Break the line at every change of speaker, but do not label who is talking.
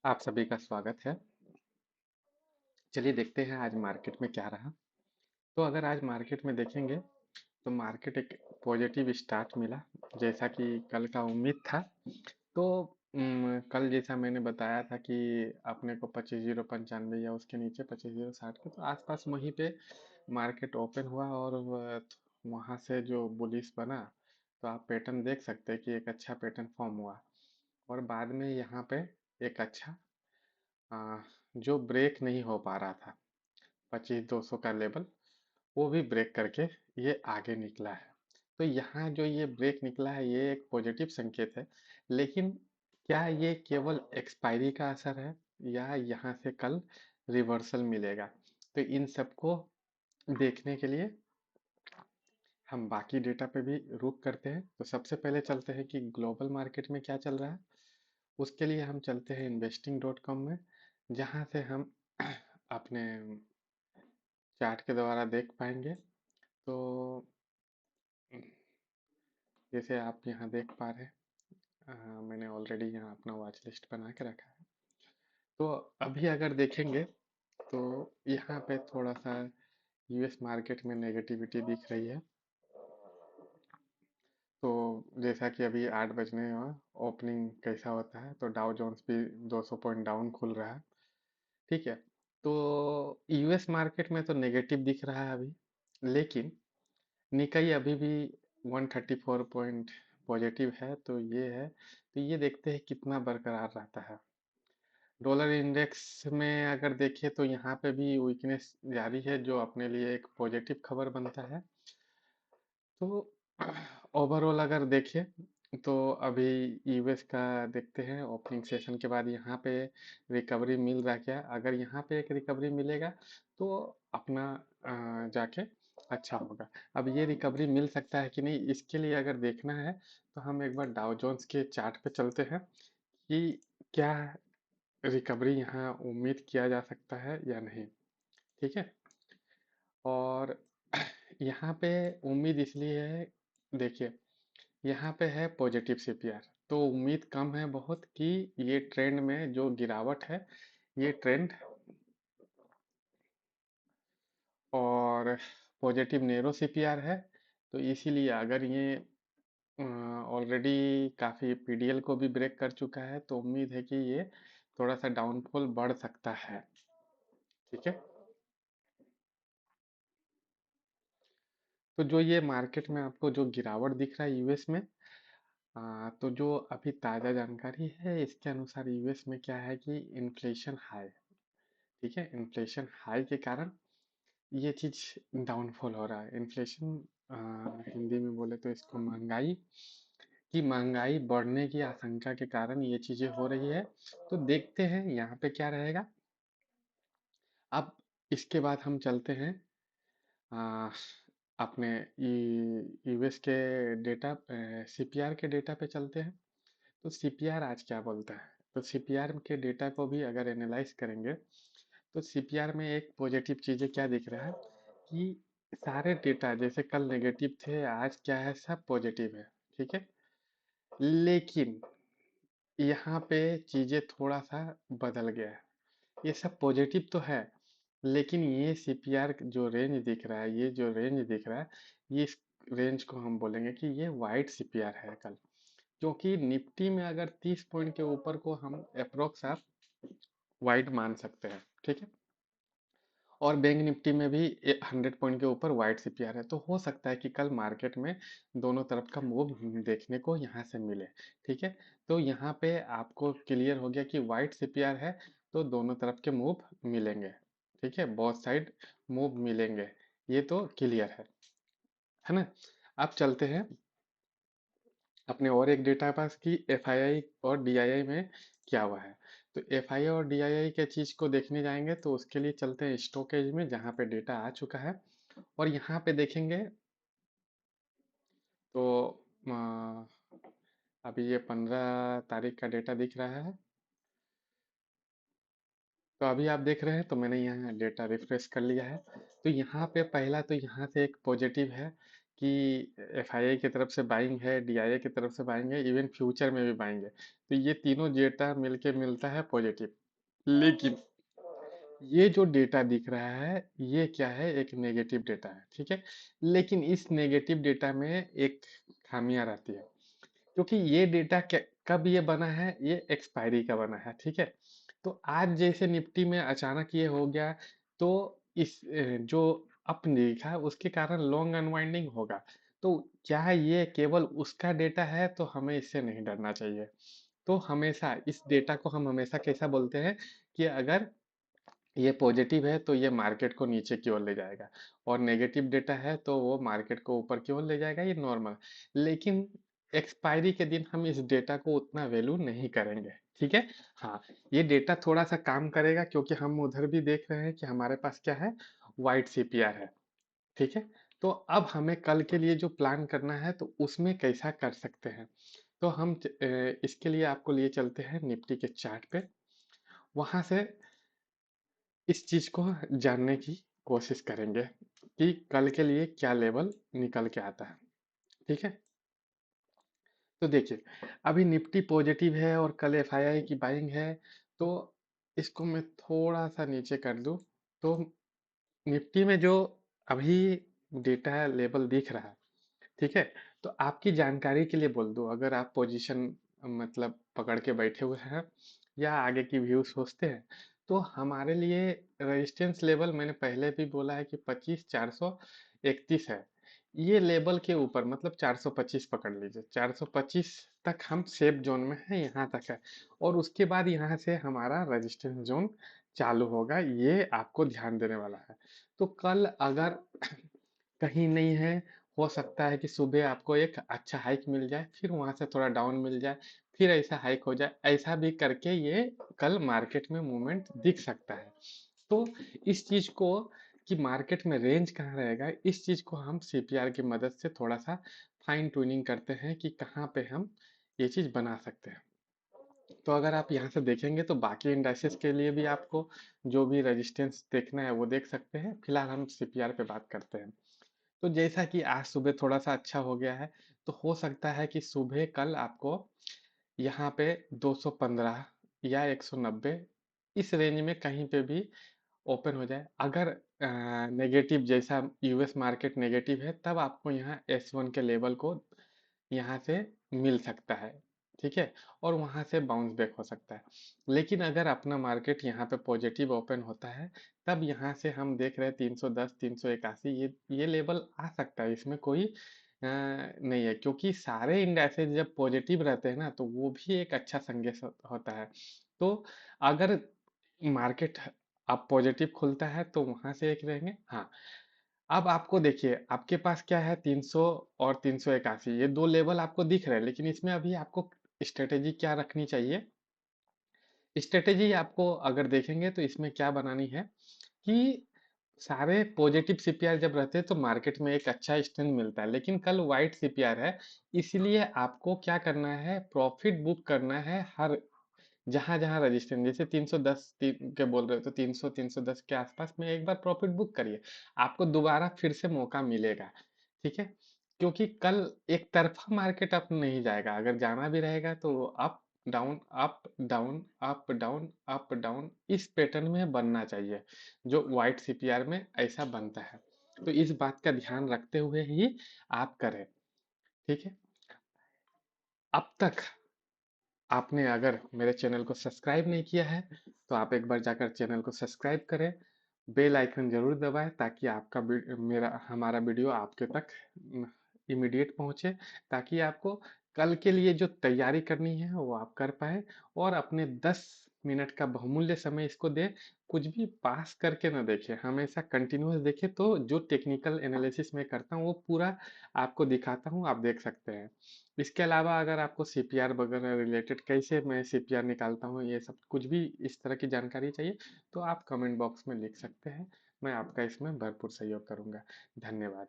आप सभी का स्वागत है। चलिए देखते हैं आज मार्केट में क्या रहा। तो अगर आज मार्केट में देखेंगे तो मार्केट एक पॉजिटिव स्टार्ट मिला, जैसा कि कल का उम्मीद था। तो कल जैसा मैंने बताया था कि अपने को 25,095 या उसके नीचे 25,060 के तो आसपास वहीं पे मार्केट ओपन हुआ और वहाँ से जो बुलिश बना, तो आप पैटर्न देख सकते हैं कि एक अच्छा पैटर्न फॉर्म हुआ और बाद में यहाँ पे एक अच्छा आ, जो ब्रेक नहीं हो पा रहा था 25,200 का लेवल, वो भी ब्रेक करके ये आगे निकला है। तो यहाँ जो ये ब्रेक निकला है ये एक पॉजिटिव संकेत है, लेकिन क्या ये केवल एक्सपायरी का असर है या यहाँ से कल रिवर्सल मिलेगा? तो इन सबको देखने के लिए हम बाकी डेटा पे भी रुक करते हैं। तो सबसे पहले चलते हैं कि ग्लोबल मार्केट में क्या चल रहा है। उसके लिए हम चलते हैं investing.com में, जहाँ से हम अपने चार्ट के द्वारा देख पाएंगे। तो जैसे आप यहाँ देख पा रहे हैं, मैंने ऑलरेडी यहाँ अपना वॉच लिस्ट बना के रखा है। तो अभी अगर देखेंगे तो यहाँ पे थोड़ा सा यूएस मार्केट में नेगेटिविटी दिख रही है। तो जैसा कि अभी 8 बजने और ओपनिंग कैसा होता है, तो डाउ जोन्स भी 200 पॉइंट डाउन खुल रहा है। ठीक है। तो यूएस मार्केट में तो नेगेटिव दिख रहा है अभी, लेकिन निकाई अभी भी 134 पॉइंट पॉजिटिव है। तो ये है, तो ये देखते हैं कितना बरकरार रहता है। डॉलर इंडेक्स में अगर देखें तो यहाँ पे भी वीकनेस जारी है, जो अपने लिए एक पॉजिटिव खबर बनता है। तो ओवरऑल अगर देखें तो अभी यूएस का देखते हैं ओपनिंग सेशन के बाद यहाँ पे रिकवरी मिल रहा क्या। अगर यहाँ पे एक रिकवरी मिलेगा तो अपना जाके अच्छा होगा। अब ये रिकवरी मिल सकता है कि नहीं, इसके लिए अगर देखना है तो हम एक बार डाउ जोन्स के चार्ट पे चलते हैं कि क्या रिकवरी यहाँ उम्मीद किया जा सकता है या नहीं। ठीक है। और यहाँ पे उम्मीद इसलिए है, देखिए यहाँ पे है पॉजिटिव सीपीआर, तो उम्मीद कम है बहुत कि ये ट्रेंड में जो गिरावट है ये ट्रेंड, और पॉजिटिव नेरो सीपीआर है। तो इसीलिए अगर ये ऑलरेडी काफ़ी पीडीएल को भी ब्रेक कर चुका है तो उम्मीद है कि ये थोड़ा सा डाउनफॉल बढ़ सकता है। ठीक है। तो जो ये मार्केट में आपको जो गिरावट दिख रहा है यूएस में, तो जो अभी ताज़ा जानकारी है इसके अनुसार यूएस में क्या है कि इन्फ्लेशन हाई। ठीक है, इन्फ्लेशन हाई के कारण ये चीज़ डाउनफॉल हो रहा है। इन्फ्लेशन हिंदी में बोले तो इसको महंगाई की, महंगाई बढ़ने की आशंका के कारण ये चीज़ें हो रही है। तो देखते हैं यहाँ पे क्या रहेगा। अब इसके बाद हम चलते हैं आ, अपने यूएस के डेटा, सीपीआर के डेटा पे चलते हैं। तो सीपीआर आज क्या बोलता है, तो सीपीआर के डेटा को भी अगर एनालाइज करेंगे तो सीपीआर में एक पॉजिटिव चीज़ें क्या दिख रहा है कि सारे डेटा जैसे कल नेगेटिव थे, आज क्या है, सब पॉजिटिव है। ठीक है। लेकिन यहाँ पे चीज़ें थोड़ा सा बदल गया है। ये सब पॉजिटिव तो है, लेकिन ये सीपीआर जो रेंज दिख रहा है, ये जो रेंज दिख रहा है, ये इस रेंज को हम बोलेंगे कि ये वाइट सीपीआर है कल। क्योंकि निफ्टी में अगर 30 पॉइंट के ऊपर को हम अप्रोक्स आप वाइट मान सकते हैं। ठीक है। और बैंक निफ्टी में भी 100 पॉइंट के ऊपर वाइट सीपीआर है। तो हो सकता है कि कल मार्केट में दोनों तरफ का मूव देखने को यहाँ से मिले। ठीक है। तो यहाँ पे आपको क्लियर हो गया कि वाइट सीपीआर है, तो दोनों तरफ के मूव मिलेंगे। ठीक है, बोथ साइड मूव मिलेंगे, ये तो क्लियर है ना। अब चलते हैं अपने और एक डेटा पास की एफआईआई और डीआईआई में क्या हुआ है। तो एफआईआई और डीआईआई के चीज को देखने जाएंगे तो उसके लिए चलते हैं स्टॉकेज में, जहाँ पे डेटा आ चुका है। और यहाँ पे देखेंगे तो अभी ये 15 तारीख का डेटा दिख रहा है। तो अभी आप देख रहे हैं, तो मैंने यहाँ डेटा रिफ्रेश कर लिया है। तो यहाँ पे पहला तो यहाँ से एक पॉजिटिव है कि एफआईआई की तरफ से बाइंग है, डीआईआई की तरफ से बाइंग है, इवन फ्यूचर में भी बाइंग है। तो ये तीनों डेटा मिलके मिलता है पॉजिटिव। लेकिन ये जो डेटा दिख रहा है ये क्या है, एक नेगेटिव डेटा है, ठीक है। लेकिन इस नेगेटिव डेटा में एक खामियां रहती है, क्योंकि ये डेटा कब ये बना है, ये एक्सपायरी का बना है, ठीक है। तो आज जैसे निफ्टी में अचानक ये हो गया, तो इस जो अप दिखा उसके कारण लॉन्ग अनवाइंडिंग होगा। तो क्या ये केवल उसका डेटा है, तो हमें इससे नहीं डरना चाहिए। तो हमेशा इस डेटा को हम हमेशा कैसा बोलते हैं कि अगर ये पॉजिटिव है तो ये मार्केट को नीचे की ओर ले जाएगा, और नेगेटिव डेटा है तो वो मार्केट को ऊपर की ओर ले जाएगा, ये नॉर्मल। लेकिन एक्सपायरी के दिन हम इस डेटा को उतना वैल्यू नहीं करेंगे, ठीक है। हाँ, ये डेटा थोड़ा सा काम करेगा, क्योंकि हम उधर भी देख रहे हैं कि हमारे पास क्या है, वाइट सीपीआर है, ठीक है। तो अब हमें कल के लिए जो प्लान करना है तो उसमें कैसा कर सकते हैं। तो हम इसके लिए आपको लिए चलते हैं निफ्टी के चार्ट पे, वहां से इस चीज को जानने की कोशिश करेंगे कि कल के लिए क्या लेवल निकल के आता है, ठीक है। तो देखिए, अभी निफ्टी पॉजिटिव है और कल एफआईआई की बाइंग है। तो इसको मैं थोड़ा सा नीचे कर दूं, तो निफ्टी में जो अभी डेटा लेवल दिख रहा है, ठीक है। तो आपकी जानकारी के लिए बोल दूं, अगर आप पोजीशन मतलब पकड़ के बैठे हुए हैं या आगे की व्यू सोचते हैं, तो हमारे लिए रेजिस्टेंस लेवल मैंने पहले भी बोला है कि 25,431 है। ये लेवल के ऊपर मतलब 425 पकड़ लीजिए, 425 तक हम सेफ जोन में है, यहाँ तक है। और उसके बाद यहाँ से हमारा रेजिस्टेंस जोन चालू होगा, ये आपको ध्यान देने वाला है। तो कल अगर कहीं नहीं है, हो सकता है कि सुबह आपको एक अच्छा हाइक मिल जाए, फिर वहां से थोड़ा डाउन मिल जाए, फिर ऐसा हाइक हो जाए, ऐसा भी करके ये कल मार्केट में मूवमेंट दिख सकता है। तो इस चीज को कि मार्केट में रेंज कहाँ रहेगा, इस चीज को हम सीपीआर की मदद से थोड़ा सा फाइन ट्यूनिंग करते हैं कि कहाँ पे हम ये चीज बना सकते हैं। तो अगर आप यहाँ से देखेंगे तो बाकी इंडाइसेस के लिए भी आपको जो भी रेजिस्टेंस देखना है वो देख सकते हैं। फिलहाल हम सीपीआर पे बात करते हैं। तो जैसा कि आज सुबह थोड़ा सा अच्छा हो गया है, तो हो सकता है कि सुबह कल आपको यहाँ पे 215 या 190 इस रेंज में कहीं पे भी ओपन हो जाए। अगर नेगेटिव जैसा यूएस मार्केट नेगेटिव है, तब आपको यहाँ S1 के लेवल को यहाँ से मिल सकता है, ठीक है। और वहाँ से बाउंस बैक हो सकता है। लेकिन अगर अपना मार्केट यहाँ पे पॉजिटिव ओपन होता है, तब यहाँ से हम देख रहे हैं 310 381, ये लेवल आ सकता है, इसमें कोई नहीं है। क्योंकि सारे इंडेक्सेस जब पॉजिटिव रहते हैं ना, तो वो भी एक अच्छा संकेत होता है। तो अगर मार्केट अब पॉजिटिव खुलता है तो वहां से एक रहेंगे। हाँ, अब आपको देखिए आपके पास क्या है, 300 और 381, ये दो लेवल आपको दिख रहे हैं। लेकिन इसमें अभी आपको स्ट्रेटेजी क्या रखनी चाहिए, स्ट्रेटेजी आपको अगर देखेंगे तो इसमें क्या बनानी है कि सारे पॉजिटिव सीपीआर जब रहते हैं तो मार्केट में एक अच्छा स्ट्रेंथ मिलता है। लेकिन कल वाइट सीपीआर है, इसलिए आपको क्या करना है, प्रॉफिट बुक करना है हर जहां जहां रजिस्टेंस, जैसे 310 के बोल रहे हो तो 300 310 के आसपास में एक बार प्रॉफिट बुक करिए, आपको दोबारा फिर से मौका मिलेगा, ठीक है। क्योंकि कल एक तरफा मार्केट अप नहीं जाएगा, अगर जाना भी रहेगा तो up down up down up down up down इस पैटर्न में बनना चाहिए, जो वाइट सीपीआर में ऐसा बनता है। तो इस बात का ध्यान रखते हुए ही आप करें, ठीक है। अब तक आपने अगर मेरे चैनल को सब्सक्राइब नहीं किया है, तो आप एक बार जाकर चैनल को सब्सक्राइब करें, बेल आइकन जरूर दबाएं, ताकि आपका मेरा हमारा वीडियो आपके तक इमीडिएट पहुंचे, ताकि आपको कल के लिए जो तैयारी करनी है वो आप कर पाए, और अपने 10 मिनट का बहुमूल्य समय इसको दें। कुछ भी पास करके ना देखें, हमेशा कंटिन्यूअस देखें। तो जो टेक्निकल एनालिसिस मैं करता हूँ वो पूरा आपको दिखाता हूँ, आप देख सकते हैं। इसके अलावा अगर आपको सीपीआर वगैरह रिलेटेड कैसे मैं सीपीआर निकालता हूँ, ये सब कुछ भी इस तरह की जानकारी चाहिए, तो आप कमेंट बॉक्स में लिख सकते हैं। मैं आपका इसमें भरपूर सहयोग करूंगा। धन्यवाद।